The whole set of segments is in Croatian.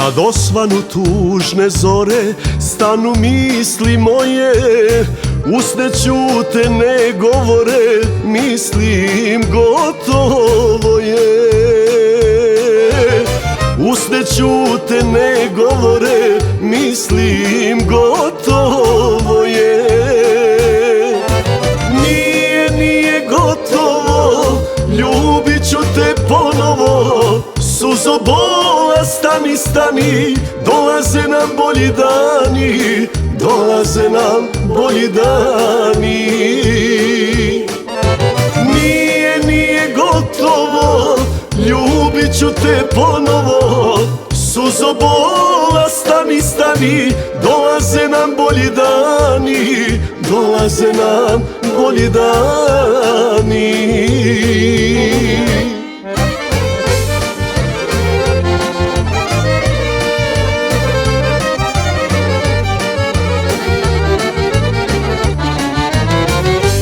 Kad osvanu tužne zore, stanu misli moje, usne ćute ne govore, mislim gotovo je. Usne ćute ne govore, mislim gotovo je. Nije gotovo, ljubit ću te ponovo. Suzo bola, stani, stani, dolaze nam bolji dani, dolaze nam bolji dani. Nije gotovo, ljubit ću te ponovo. Suzo bola, stani, stani, dolaze nam bolji dani, dolaze nam bolji dani.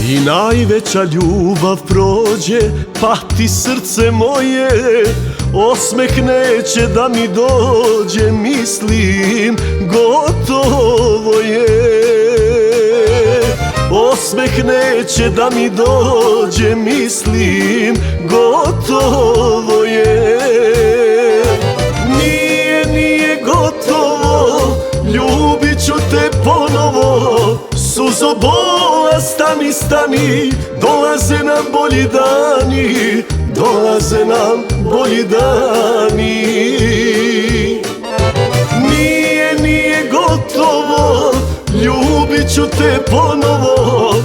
I najveća ljubav prođe, pati srce moje, osmeh neće da mi dođe, mislim gotovo je. Osmeh neće da mi dođe, mislim gotovo je. Nije gotovo, ljubit ću te ponovo. Suzo bola, stani, stani, dolaze nam bolji dani, dolaze nam bolji dani. Nije gotovo, ljubit ću te ponovo.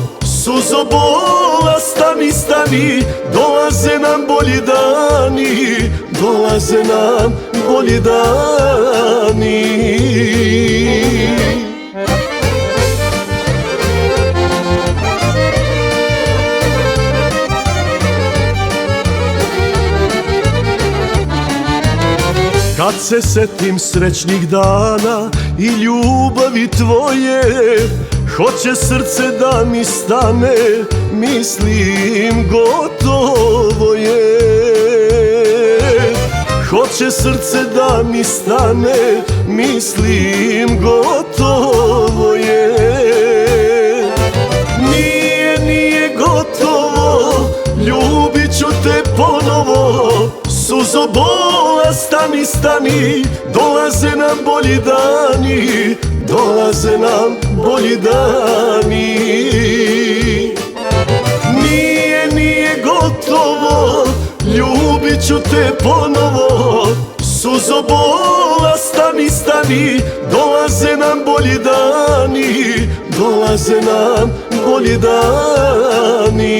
Suzo bola, stani, stani, dolaze nam bolji dani, dolaze nam bolji dani. Kad se setim srećnih dana i ljubavi tvoje, hoće srce da mi stane, mislim gotovo je. Hoće srce da mi stane, mislim gotovo je. Nije gotovo, ljubit ću te ponovo. Suzo bola, stani, stani, dolaze nam bolji dani, dolaze nam bolji dani. Nije gotovo, ljubit ću te ponovo. Suzo bola, stani, stani, dolaze nam bolji dani, dolaze nam bolji dani.